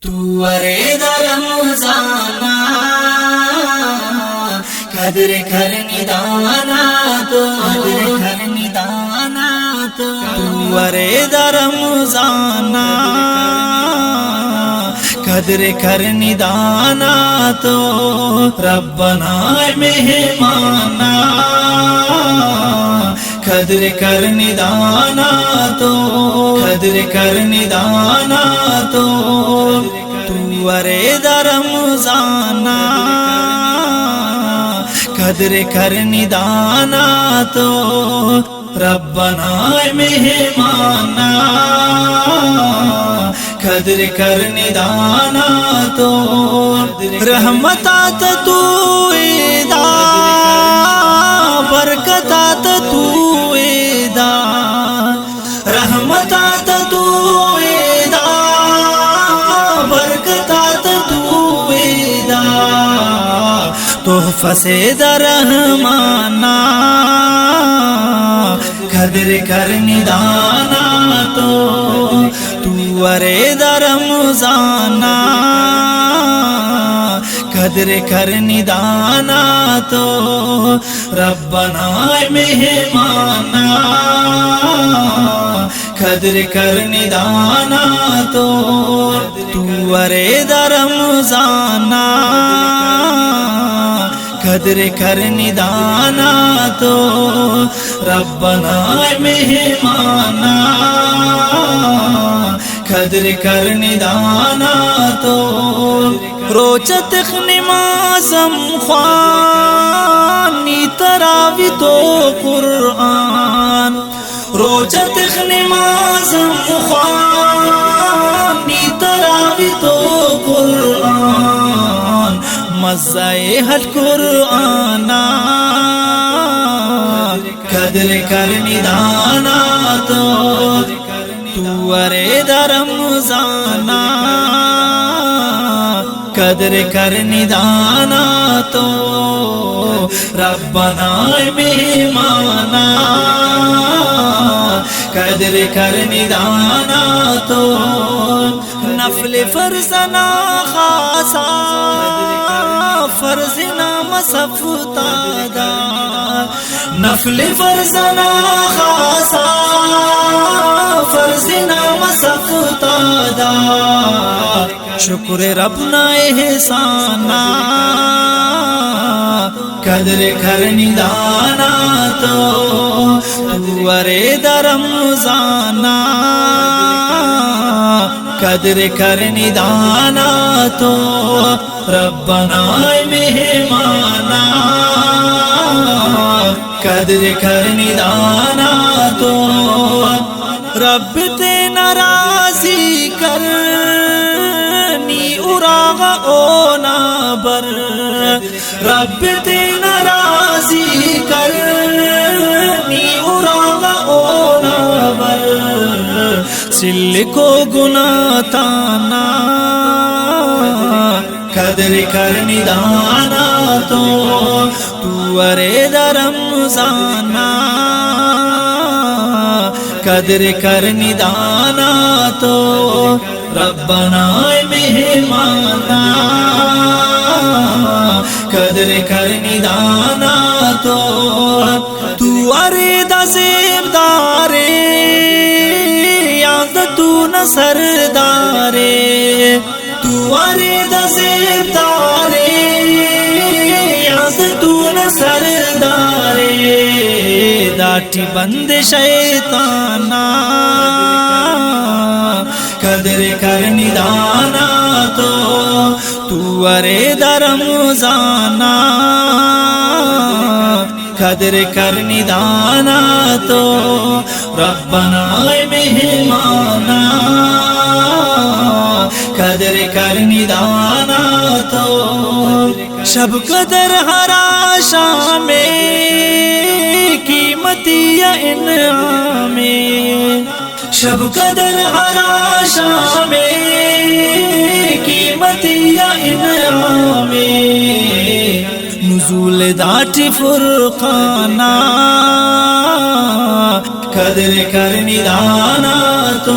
تو ورد رمضانا قدر کرنی دانا تو ورد رمضانا قدر کرنی دانا تو ربنا مہمانا قدر کرنی دانا تو قدر کرنی دانا تو ورد رمضانا قدر کرنی دانا تو ربنا مہمانا قدر کرنی دانا تو رحمتات تو دا برکتات تو دا رحمتات تو دا برکتات تو دا تحفہ سے رحمانا قدر کرنی دانا تو ورد رمضانا قدر کرنی دانا تو ربنا مہمانا قدر کرنی دانا تو ورد رمضانا قدر کرنی دانا تو ربنا مہمانا قدر کرنی دانا تو روچت نمازم خوانی تراوی تو قرآن روچت نمازم خوانی تراوی تو قرآن مزہ حج قرآنا قدر کرنی دانا تو ورد رمضانا قدر کرنی دانا تو ربنا مہمانا قدر کرنی دانا تو نفل فرض نا خاصا فرض نام سفتادا نفل فرض نا خاصا فرض نام سفتادا شکر ربنا احسانا قدر کرنی دانا تو ورد رمضانا قدر کرنی دانا تو ربنا مہمانا قدر کرنی دانا تو رب تے ناراضی کرنی اراغ اونا بر رب تے ناراضی کرنی اراغ اونا بر سل کو گناہ تانا قدر کرنی دانا تو ورد رمضانا قدر کرنی دانا تو ربنا مہمانا قدر کرنی دانا تو ورد زیبدارے یاد تو نصردارے ورد زیبدارے یاد تو نصردارے داٹھی بند شیطانا قدر کرنی دانا تو ورد رمضانا قدر کرنی دانا تو ربنا مہمانا قدر کرنی دانا تو شب قدر ہرا شام قیمتی انعام شب قدر ہرا شام قیمتی انعام نزول داٹھی فرقانا قدر کرنی دانا تو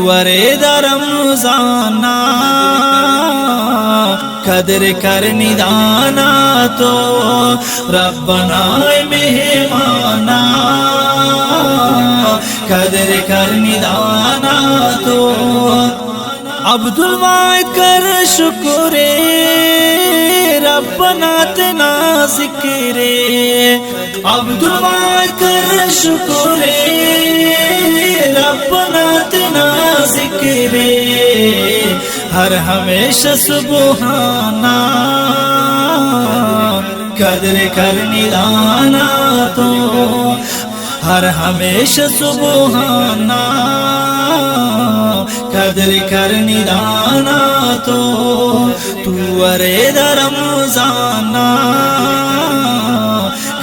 ورے دا رمضانا قدر کرنی دانا تو ربنا مہمانا قدر کرنی دانا تو عبد الواحد کر شکر ربنا تنا ذکر عبد الواحد کر شکر ربنا تنا ذکر ہر ہمیشہ سبحانا قدر کرنی دانا تو ہر ہمیشہ سبحانا قدر کرنی دانا تو ورے دا رمضانا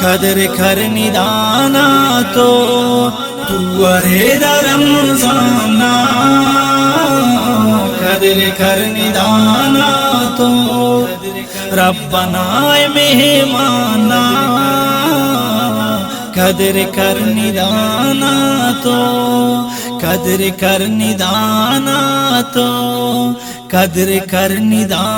قدر کرنی دانا تو ورے دا رمضانا قدر کرنی دانا تو ربنا مہمانا قدر کرنی دانا تو قدر کرنی دانا تو قدر کرنی دانا